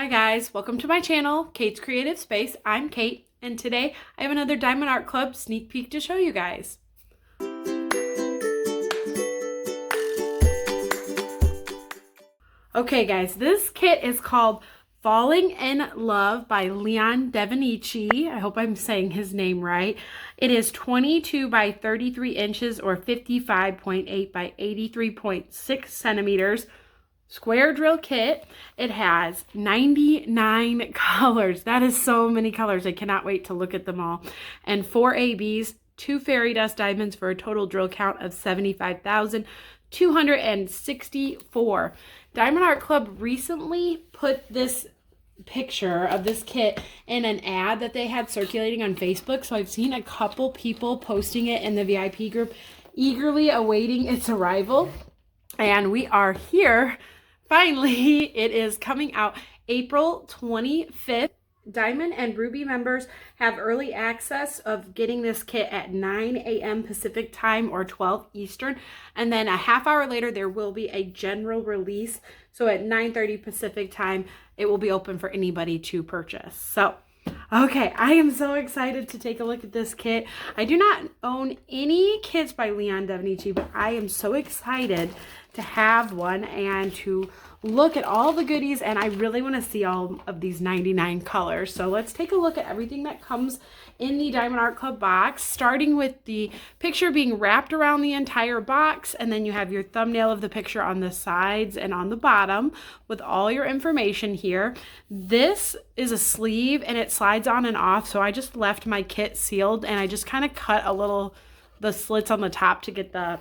Hi guys, welcome to my channel, Kate's Creative Space. I'm Kate, and today I have another Diamond Art Club sneak peek to show you guys. Okay guys, this kit is called Falling in Love by Leon Devenice. I hope I'm saying his name right. It is 22 by 33 inches or 55.8 by 83.6 centimeters. Square drill kit. It has 99 colors. That is so many colors. I cannot wait to look at them all. And 4 ABs, 2 fairy dust diamonds for a total drill count of 75,264. Diamond Art Club recently put this picture of this kit in an ad that they had circulating on Facebook. So I've seen a couple people posting it in the VIP group, eagerly awaiting its arrival. And we are here. Finally, it is coming out April 25th. Diamond and Ruby members have early access of getting this kit at 9 a.m. Pacific time or 12 Eastern. And then a half hour later, there will be a general release. So at 9:30 Pacific time, it will be open for anybody to purchase. So, okay, I am so excited to take a look at this kit. I do not own any kits by Leon Devenice, but I am so excited to have one and to look at all the goodies, and I really want to see all of these 99 colors. So let's take a look at everything that comes in the Diamond Art Club box, starting with the picture being wrapped around the entire box, and then you have your thumbnail of the picture on the sides and on the bottom with all your information here. This is a sleeve and it slides on and off, so I just left my kit sealed and I just kind of cut the slits on the top to get the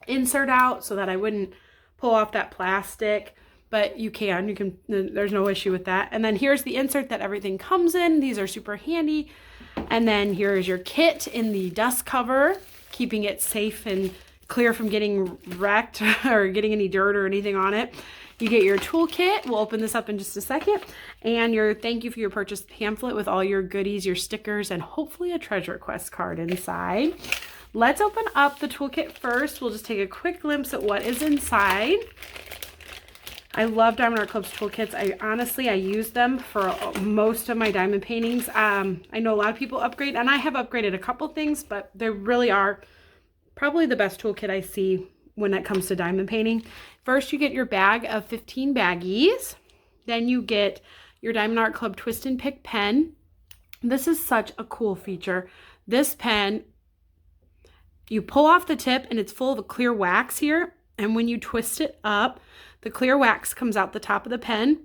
insert out so that I wouldn't pull off that plastic, but you can, there's no issue with that. And then here's the insert that everything comes in. These are super handy. And then here's your kit in the dust cover, keeping it safe and clear from getting wrecked or getting any dirt or anything on it. You get your toolkit. We'll open this up in just a second. And your thank you for your purchase pamphlet with all your goodies, your stickers, and hopefully a treasure quest card inside. Let's open up the toolkit first. We'll just take a quick glimpse at what is inside. I love Diamond Art Club's toolkits. I use them for most of my diamond paintings. I know a lot of people upgrade, and I have upgraded a couple things, but they really are probably the best toolkit I see when it comes to diamond painting. First, you get your bag of 15 baggies. Then you get your Diamond Art Club Twist and Pick pen. This is such a cool feature. This pen, you pull off the tip and it's full of a clear wax here. And when you twist it up, the clear wax comes out the top of the pen.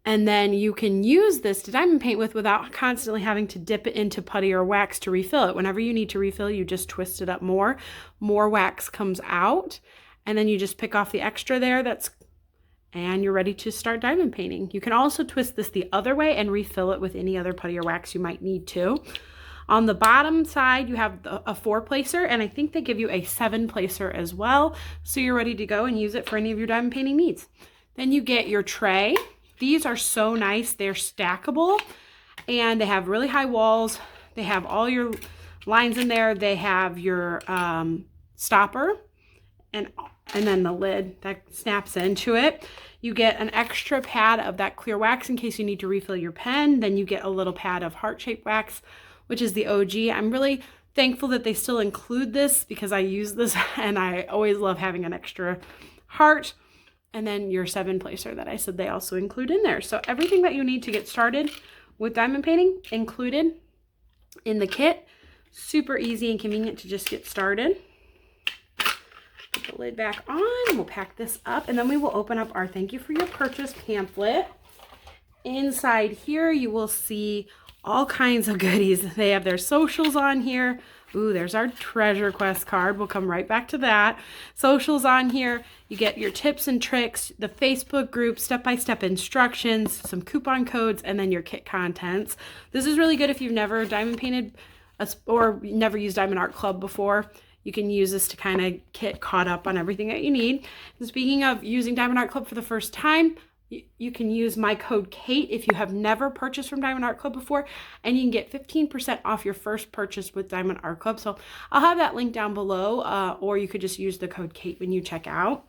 And then you can use this to diamond paint with without constantly having to dip it into putty or wax to refill it. Whenever you need to refill, you just twist it up more. More wax comes out. And then you just pick off the extra there. And you're ready to start diamond painting. You can also twist this the other way and refill it with any other putty or wax you might need to. On the bottom side, you have a 4-placer, and I think they give you a 7-placer as well. So you're ready to go and use it for any of your diamond painting needs. Then you get your tray. These are so nice. They're stackable, and they have really high walls. They have all your lines in there. They have your stopper, and then the lid that snaps into it. You get an extra pad of that clear wax in case you need to refill your pen. Then you get a little pad of heart-shaped wax, which is the OG. I'm really thankful that they still include this because I use this and I always love having an extra heart. And then your 7-placer that I said they also include in there. So everything that you need to get started with diamond painting included in the kit. Super easy and convenient to just get started. Put the lid back on. We'll pack this up and then we will open up our thank you for your purchase pamphlet. Inside here you will see all kinds of goodies. They have their socials on here. Ooh, there's our treasure quest card. We'll come right back to that. Socials on here. You get your tips and tricks, the Facebook group, step-by-step instructions, some coupon codes, and then your kit contents. This is really good if you've never diamond painted or never used Diamond Art Club before. You can use this to kind of get caught up on everything that you need. And speaking of using Diamond Art Club for the first time, you can use my code KATE if you have never purchased from Diamond Art Club before, and you can get 15% off your first purchase with Diamond Art Club. So I'll have that link down below, or you could just use the code KATE when you check out.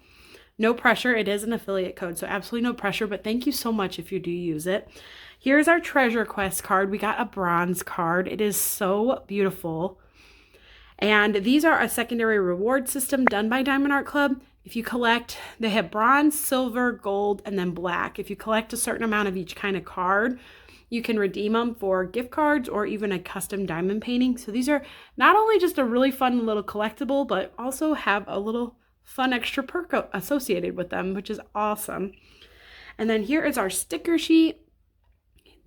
No pressure. It is an affiliate code, so absolutely no pressure, but thank you so much if you do use it. Here's our Treasure Quest card. We got a bronze card. It is so beautiful. And these are a secondary reward system done by Diamond Art Club. If you collect, they have bronze, silver, gold, and then black. If you collect a certain amount of each kind of card, you can redeem them for gift cards or even a custom diamond painting. So these are not only just a really fun little collectible, but also have a little fun extra perk associated with them, which is awesome. And then here is our sticker sheet.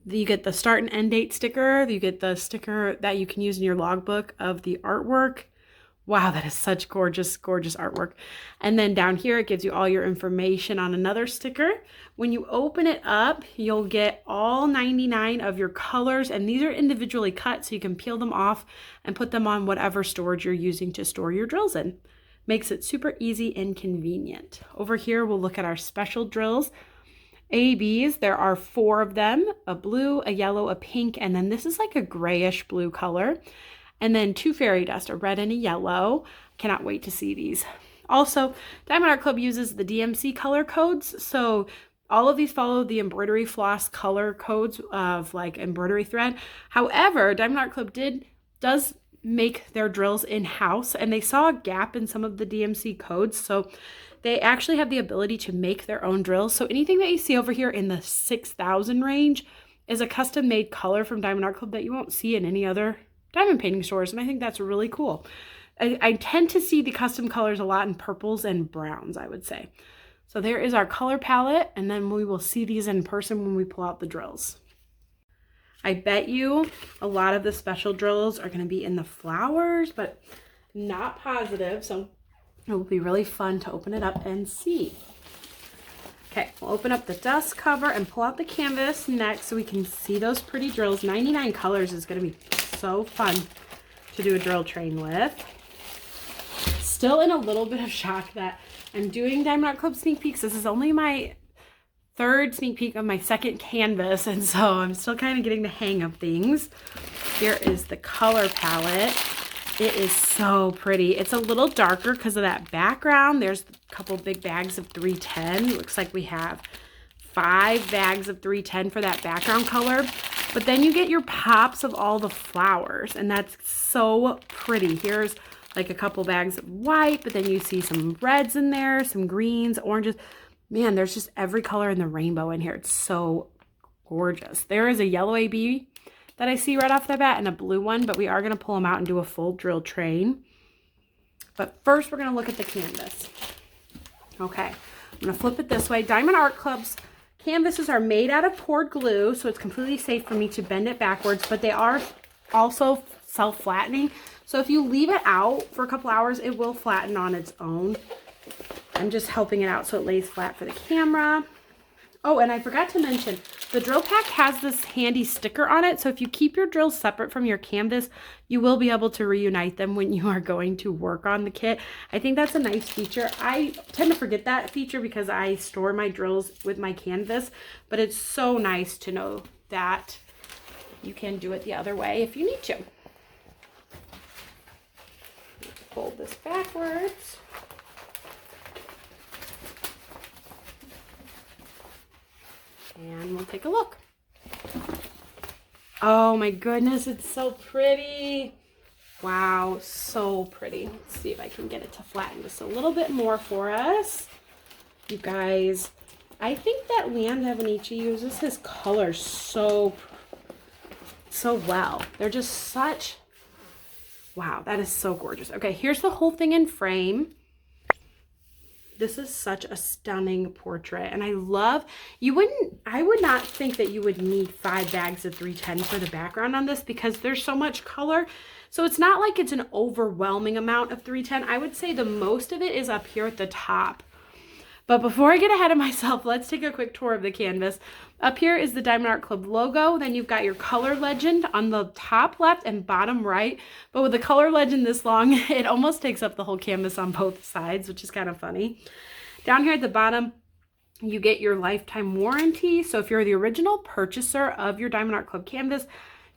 You get the start and end date sticker. You get the sticker that you can use in your logbook of the artwork. Wow, that is such gorgeous, gorgeous artwork. And then down here, it gives you all your information on another sticker. When you open it up, you'll get all 99 of your colors, and these are individually cut, so you can peel them off and put them on whatever storage you're using to store your drills in. Makes it super easy and convenient. Over here, we'll look at our special drills. ABs, there are 4 of them, a blue, a yellow, a pink, and then this is like a grayish blue color. And then 2 fairy dust, a red and a yellow. Cannot wait to see these. Also, Diamond Art Club uses the DMC color codes, so all of these follow the embroidery floss color codes of like embroidery thread. However, Diamond Art Club does make their drills in-house, and they saw a gap in some of the DMC codes, so they actually have the ability to make their own drills. So anything that you see over here in the 6,000 range is a custom made color from Diamond Art Club that you won't see in any other diamond painting stores, and I think that's really cool. I tend to see the custom colors a lot in purples and browns, I would say. So there is our color palette, and then we will see these in person when we pull out the drills. I bet you a lot of the special drills are going to be in the flowers, but not positive, so it will be really fun to open it up and see. Okay, we'll open up the dust cover and pull out the canvas next so we can see those pretty drills. 99 colors is going to be so fun to do a drill train with. Still in a little bit of shock that I'm doing Diamond Art Club sneak peeks. This is only my 3rd sneak peek of my 2nd canvas, and so I'm still kind of getting the hang of things. Here is the color palette. It is so pretty. It's a little darker because of that background. There's a couple big bags of 310. Looks like we have 5 bags of 310 for that background color. But then you get your pops of all the flowers, and that's so pretty. Here's like a couple bags of white, but then you see some reds in there, some greens, oranges. Man, there's just every color in the rainbow in here. It's so gorgeous. There is a yellow AB that I see right off the bat and a blue one, but we are going to pull them out and do a full drill train. But first, we're going to look at the canvas. Okay, I'm going to flip it this way. Diamond Art Club's canvases are made out of poured glue, so it's completely safe for me to bend it backwards, but they are also self-flattening. So if you leave it out for a couple hours, it will flatten on its own. I'm just helping it out so it lays flat for the camera. Oh, and I forgot to mention, the drill pack has this handy sticker on it. So if you keep your drills separate from your canvas, you will be able to reunite them when you are going to work on the kit. I think that's a nice feature. I tend to forget that feature because I store my drills with my canvas, but it's so nice to know that you can do it the other way if you need to. Fold this backwards. And we'll take a look. Oh my goodness, it's so pretty. Wow, so pretty. Let's see if I can get it to flatten just a little bit more for us. You guys, I think that Leon Devenice uses his colors so well. They're just such, wow, that is so gorgeous. Okay, here's the whole thing in frame. This is such a stunning portrait, and I love, I would not think that you would need 5 bags of 310 for the background on this because there's so much color. So it's not like it's an overwhelming amount of 310. I would say the most of it is up here at the top. But before I get ahead of myself, let's take a quick tour of the canvas. Up here is the Diamond Art Club logo. Then you've got your color legend on the top left and bottom right. But with the color legend this long, it almost takes up the whole canvas on both sides, which is kind of funny. Down here at the bottom, you get your lifetime warranty. So if you're the original purchaser of your Diamond Art Club canvas,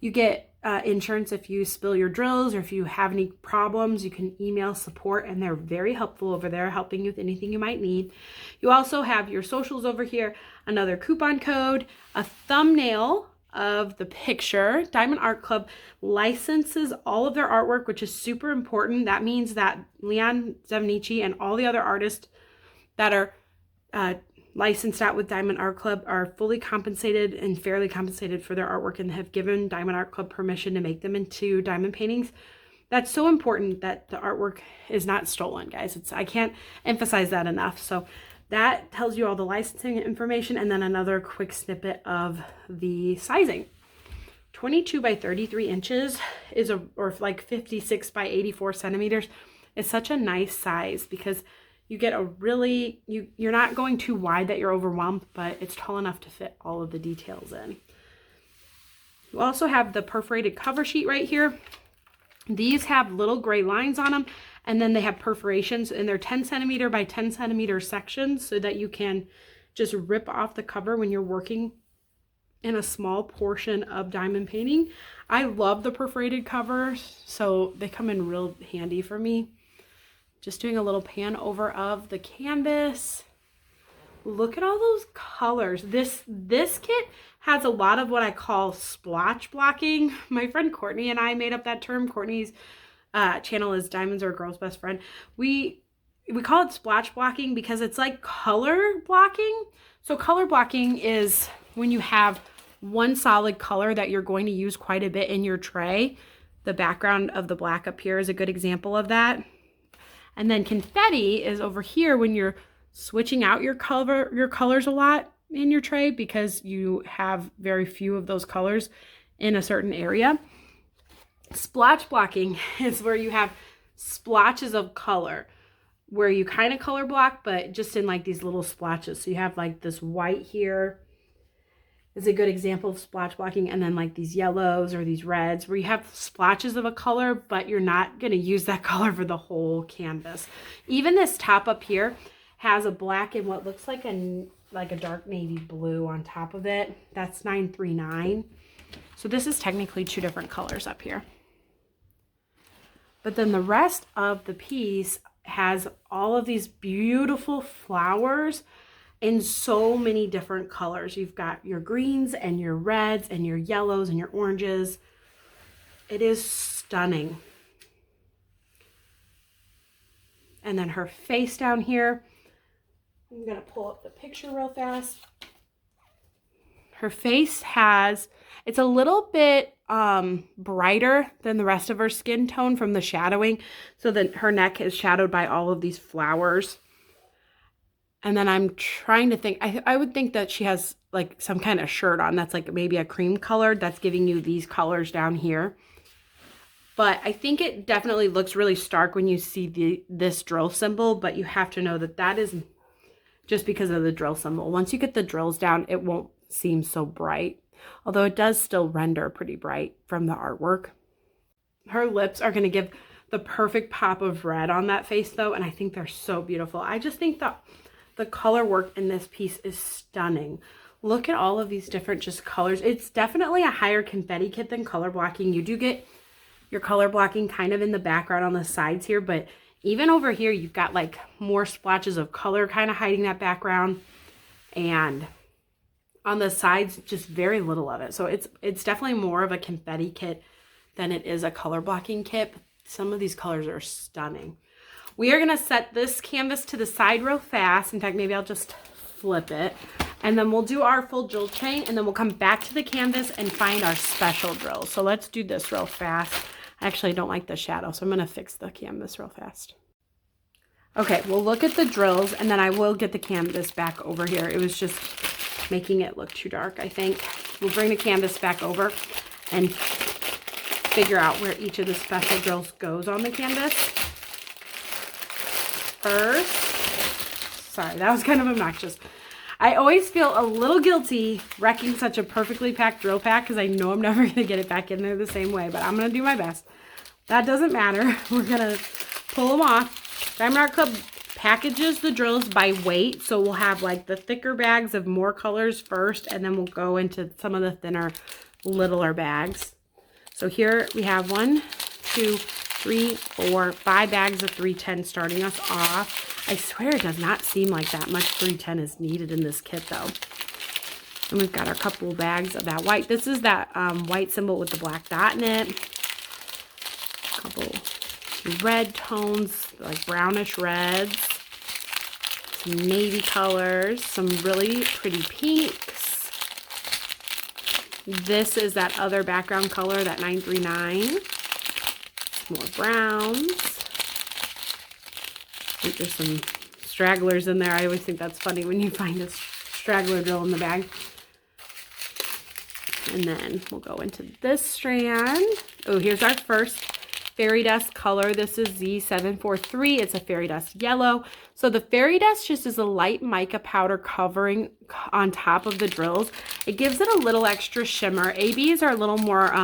you get insurance if you spill your drills or if you have any problems. You can email support, and they're very helpful over there, helping you with anything you might need. You also have your socials over here, another coupon code, a thumbnail of the picture. Diamond Art Club licenses all of their artwork, which is super important. That means that Leon Devenice and all the other artists that are licensed out with Diamond Art Club are fully compensated and fairly compensated for their artwork, and have given Diamond Art Club permission to make them into diamond paintings. That's so important that the artwork is not stolen, guys. I can't emphasize that enough. So that tells you all the licensing information, and then another quick snippet of the sizing. 22 by 33 inches is or like 56 by 84 centimeters is such a nice size, because you get a really, you're not going too wide that you're overwhelmed, but it's tall enough to fit all of the details in. You also have the perforated cover sheet right here. These have little gray lines on them, and then they have perforations, and they're 10 centimeter by 10 centimeter sections, so that you can just rip off the cover when you're working in a small portion of diamond painting. I love the perforated covers, so they come in real handy for me. Just doing a little pan over of the canvas. Look at all those colors. This kit has a lot of what I call splotch blocking. My friend Courtney and I made up that term. Courtney's channel is Diamonds Are a Girl's Best Friend. We call it splotch blocking because it's like color blocking. So color blocking is when you have one solid color that you're going to use quite a bit in your tray. The background of the black up here is a good example of that. And then confetti is over here when you're switching out your colors a lot in your tray, because you have very few of those colors in a certain area. Splotch blocking is where you have splotches of color, where you kind of color block, but just in like these little splotches. So you have like this white here is a good example of splotch blocking, and then like these yellows or these reds where you have splotches of a color, but you're not going to use that color for the whole canvas. Even this top up here has a black and what looks like a dark navy blue on top of it. That's 939. So this is technically two different colors up here. But then the rest of the piece has all of these beautiful flowers in so many different colors. You've got your greens and your reds and your yellows and your oranges. It is stunning. And then her face down here, I'm gonna pull up the picture real fast. Her face it's a little bit brighter than the rest of her skin tone from the shadowing. So that her neck is shadowed by all of these flowers. And then I'm trying to think, I would think that she has like some kind of shirt on that's like maybe a cream color that's giving you these colors down here. But I think it definitely looks really stark when you see this drill symbol, but you have to know that that is just because of the drill symbol. Once you get the drills down, it won't seem so bright, although it does still render pretty bright from the artwork. Her lips are going to give the perfect pop of red on that face though, and I think they're so beautiful. I just think that the color work in this piece is stunning. Look at all of these different just colors. It's definitely a higher confetti kit than color blocking. You do get your color blocking kind of in the background on the sides here, but even over here, you've got like more splotches of color kind of hiding that background. And on the sides, just very little of it. So it's definitely more of a confetti kit than it is a color blocking kit. Some of these colors are stunning. We are going to set this canvas to the side real fast. In fact, maybe I'll just flip it. And then we'll do our full drill chain, and then we'll come back to the canvas and find our special drills. So let's do this real fast. I actually don't like the shadow, so I'm going to fix the canvas real fast. Okay, we'll look at the drills, and then I will get the canvas back over here. It was just making it look too dark, I think. We'll bring the canvas back over and figure out where each of the special drills goes on the canvas. First, sorry, that was kind of obnoxious. I always feel a little guilty wrecking such a perfectly packed drill pack because I know I'm never going to get it back in there the same way, but I'm going to do my best. That doesn't matter. We're going to pull them off. Diamond Art Club packages the drills by weight, so we'll have like the thicker bags of more colors first, and then we'll go into some of the thinner, littler bags. So here we have 1, 2, 3, 4, 5 bags of 310 starting us off. I swear it does not seem like that much 310 is needed in this kit though. And we've got our couple bags of that white. This is that white symbol with the black dot in it. A couple red tones, like brownish reds. Some navy colors, some really pretty pinks. This is that other background color, that 939. More browns. I think there's some stragglers in there. I always think that's funny when you find a straggler drill in the bag. And then we'll go into this strand. Oh, here's our first fairy dust color. This is Z743. It's a fairy dust yellow. So the fairy dust just is a light mica powder covering on top of the drills. It gives it a little extra shimmer. ABs are a little more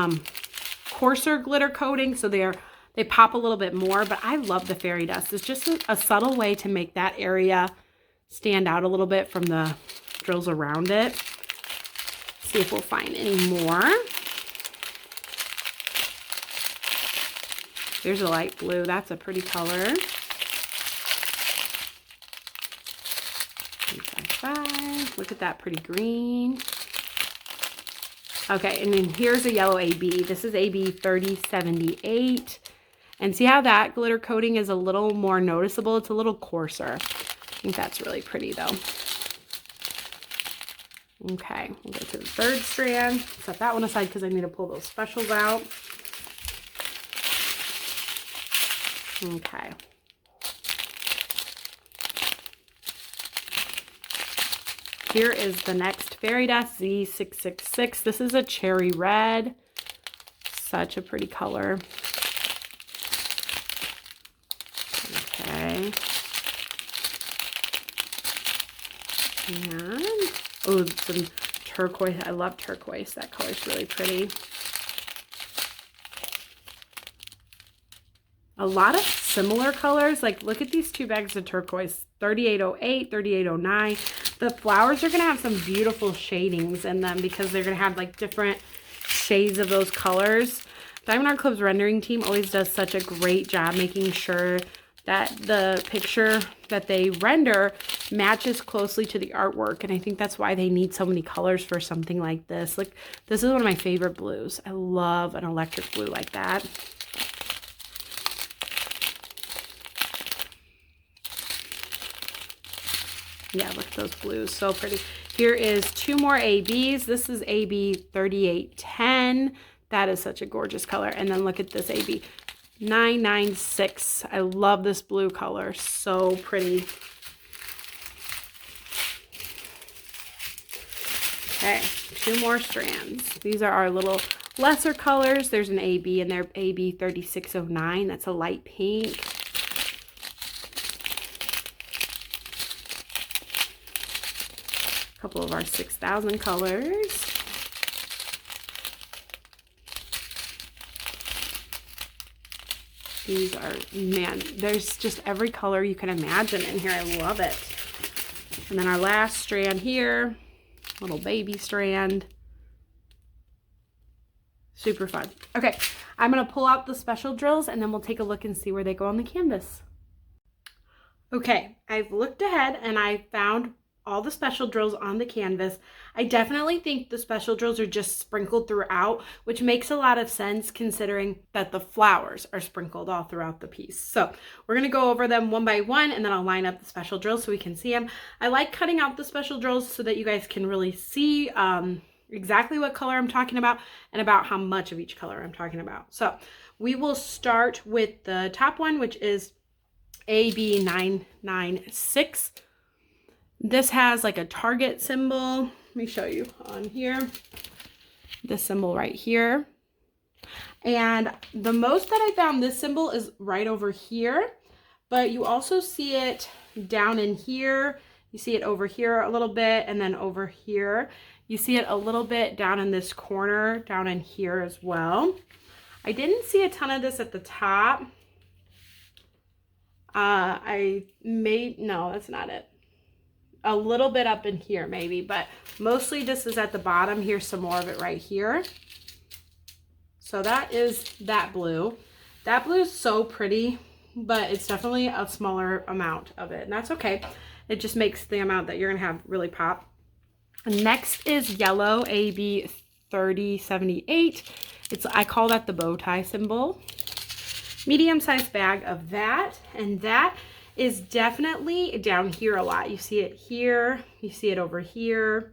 coarser glitter coating, so they pop a little bit more, but I love the fairy dust. It's just a subtle way to make that area stand out a little bit from the drills around it. See if we'll find any more. There's a light blue. That's a pretty color. 5. Look at that pretty green. Okay, and then here's a yellow AB. This is AB 3078. And see how that glitter coating is a little more noticeable? It's a little coarser. I think that's really pretty though. Okay, we'll go to the third strand. Set that one aside because I need to pull those specials out. Okay. Here is the next fairy dust, Z666. This is a cherry red. Such a pretty color. Okay. And, oh, some turquoise. I love turquoise. That color's really pretty. A lot of similar colors. Like, look at these 2 bags of turquoise. 3808, 3809. The flowers are going to have some beautiful shadings in them because they're going to have like different shades of those colors. Diamond Art Club's rendering team always does such a great job making sure that the picture that they render matches closely to the artwork. And I think that's why they need so many colors for something like this. Like, this is one of my favorite blues. I love an electric blue like that. Yeah, look at those blues. So pretty. Here is 2 more ABs. This is AB 3810. That is such a gorgeous color. And then look at this AB 996. I love this blue color. So pretty. Okay, 2 more strands. These are our little lesser colors. There's an AB in there, AB 3609. That's a light pink. Couple of our 6000 colors. These are, man, there's just every color you can imagine in here. I love it. And then our last strand here, little baby strand. Super fun. Okay, I'm gonna pull out the special drills and then we'll take a look and see where they go on the canvas. Okay, I've looked ahead and I found all the special drills on the canvas. I definitely think the special drills are just sprinkled throughout, which makes a lot of sense considering that the flowers are sprinkled all throughout the piece. So we're gonna go over them one by one and then I'll line up the special drills so we can see them. I like cutting out the special drills so that you guys can really see exactly what color I'm talking about and about how much of each color I'm talking about. So we will start with the top one, which is AB996. This has like a target symbol. Let me show you on here. This symbol right here. And the most that I found, this symbol is right over here, but you also see it down in here. You see it over here a little bit, and then over here. You see it a little bit down in this corner, down in here as well. I didn't see a ton of this at the top. No, that's not it. A little bit up in here maybe, but mostly this is at the bottom. Here's some more of it right here. So that is that blue. That blue is so pretty, but it's definitely a smaller amount of it, and that's okay. It just makes the amount that you're gonna have really pop. Next is yellow, AB 3078. I call that the bow tie symbol. Medium-sized bag of that, and that is definitely down here a lot. You see it here, you see it over here,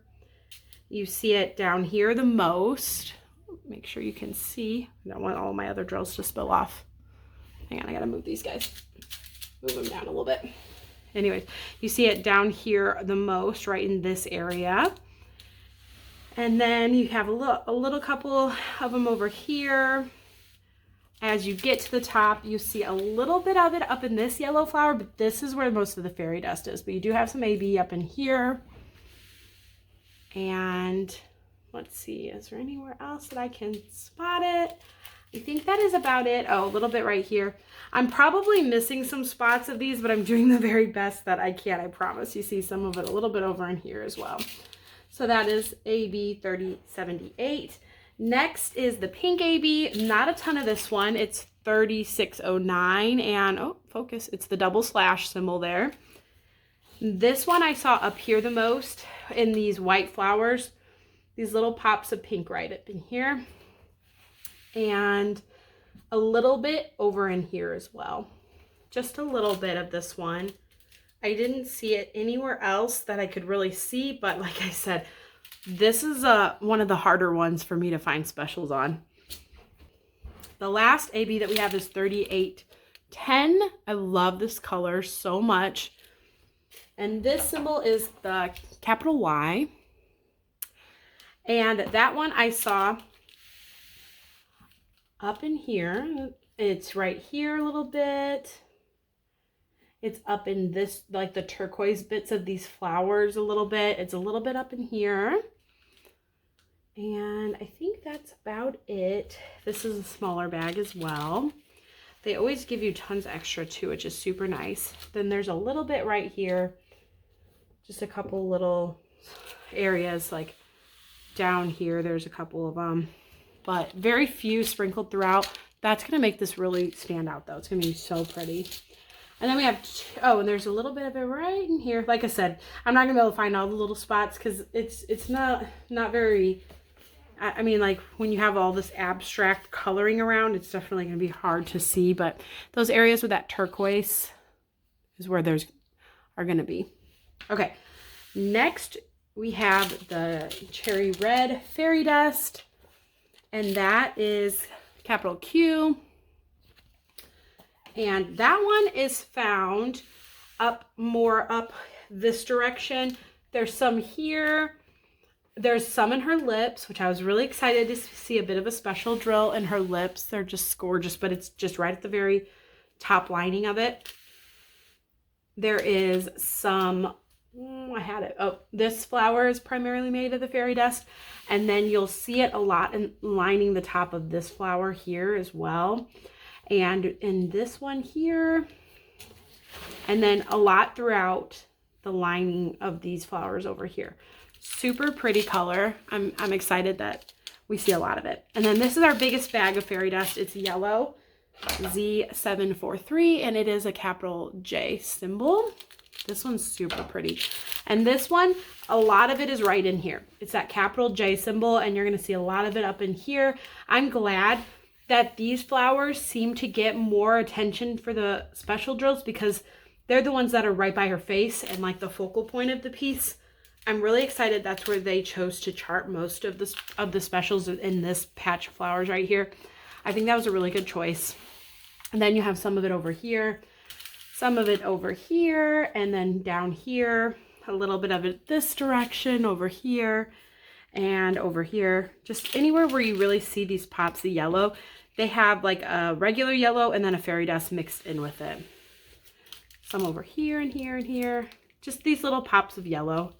you see it down here the most. Make sure you can see. I don't want all my other drills to spill off. Hang on, I gotta move these guys. Move them down a little bit. Anyways, you see it down here the most, right in this area. And then you have a little couple of them over here. As you get to the top, you see a little bit of it up in this yellow flower, but this is where most of the fairy dust is. But you do have some AB up in here. And let's see, is there anywhere else that I can spot it? I think that is about it. Oh, a little bit right here. I'm probably missing some spots of these, but I'm doing the very best that I can, I promise. You see some of it a little bit over in here as well. So that is AB 3078. Next is the pink AB. Not a ton of this one. It's 3609, and oh, focus. It's the double slash symbol there. This one I saw up here the most in these white flowers. These little pops of pink right up in here. And a little bit over in here as well. Just a little bit of this one. I didn't see it anywhere else that I could really see, but like I said, this is one of the harder ones for me to find specials on. The last AB that we have is 3810. I love this color so much. And this symbol is the capital Y. And that one I saw up in here. It's right here a little bit. It's up in this, like the turquoise bits of these flowers a little bit. It's a little bit up in here. And I think that's about it. This is a smaller bag as well. They always give you tons extra too, which is super nice. Then there's a little bit right here. Just a couple little areas like down here. There's a couple of them, but very few sprinkled throughout. That's going to make this really stand out though. It's going to be so pretty. And then we have, oh, and there's a little bit of it right in here. Like I said, I'm not gonna be able to find all the little spots because it's not very, I mean, like when you have all this abstract coloring around, it's definitely gonna be hard to see, but those areas with that turquoise is where are gonna be. Okay, next we have the cherry red fairy dust, and that is capital Q. And that one is found more up this direction. There's some here. There's some in her lips, which I was really excited to see a bit of a special drill in her lips. They're just gorgeous, but it's just right at the very top lining of it. There is some, I had it. Oh, this flower is primarily made of the fairy dust. And then you'll see it a lot in lining the top of this flower here as well. And in this one here, and then a lot throughout the lining of these flowers over here. Super pretty color. I'm excited that we see a lot of it. And then this is our biggest bag of fairy dust. It's yellow, Z743, and it is a capital J symbol. This one's super pretty. And this one, a lot of it is right in here. It's that capital J symbol, and you're going to see a lot of it up in here. I'm glad that these flowers seem to get more attention for the special drills because they're the ones that are right by her face and like the focal point of the piece. I'm really excited that's where they chose to chart most of the specials in this patch of flowers right here. I think that was a really good choice. And then you have some of it over here, some of it over here, and then down here, a little bit of it this direction, over here, and over here. Just anywhere where you really see these pops of yellow. They have like a regular yellow and then a fairy dust mixed in with it. Some over here and here and here. Just these little pops of yellow.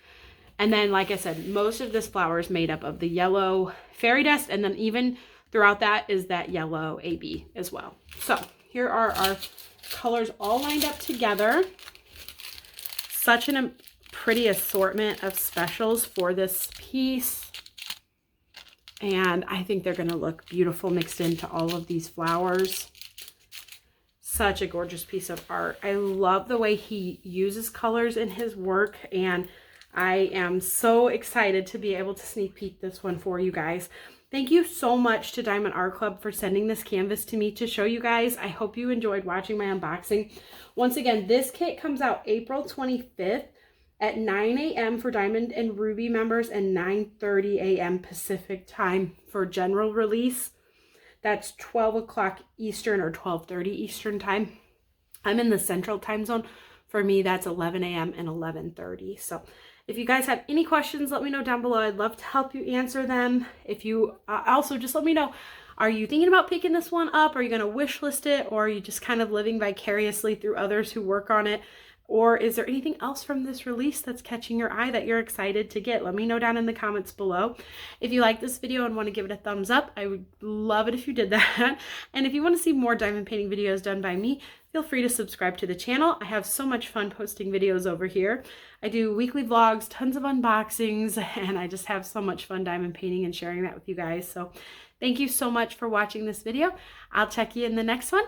And then, like I said, most of this flower is made up of the yellow fairy dust. And then even throughout that is that yellow AB as well. So here are our colors all lined up together. Such a pretty assortment of specials for this piece. And I think they're going to look beautiful mixed into all of these flowers. Such a gorgeous piece of art. I love the way he uses colors in his work, and I am so excited to be able to sneak peek this one for you guys. Thank you so much to Diamond Art Club for sending this canvas to me to show you guys. I hope you enjoyed watching my unboxing. Once again, this kit comes out April 25th at 9 a.m. for Diamond and Ruby members and 9:30 a.m. Pacific time for general release. That's 12 o'clock Eastern or 12:30 Eastern time. I'm in the Central time zone. For me, that's 11 a.m. and 11:30. So if you guys have any questions, let me know down below. I'd love to help you answer them. If you also just let me know, are you thinking about picking this one up? Are you going to wish list it? Or are you just kind of living vicariously through others who work on it? Or is there anything else from this release that's catching your eye that you're excited to get? Let me know down in the comments below. If you like this video and want to give it a thumbs up, I would love it if you did that. And if you want to see more diamond painting videos done by me, feel free to subscribe to the channel. I have so much fun posting videos over here. I do weekly vlogs, tons of unboxings, and I just have so much fun diamond painting and sharing that with you guys. So thank you so much for watching this video. I'll check you in the next one.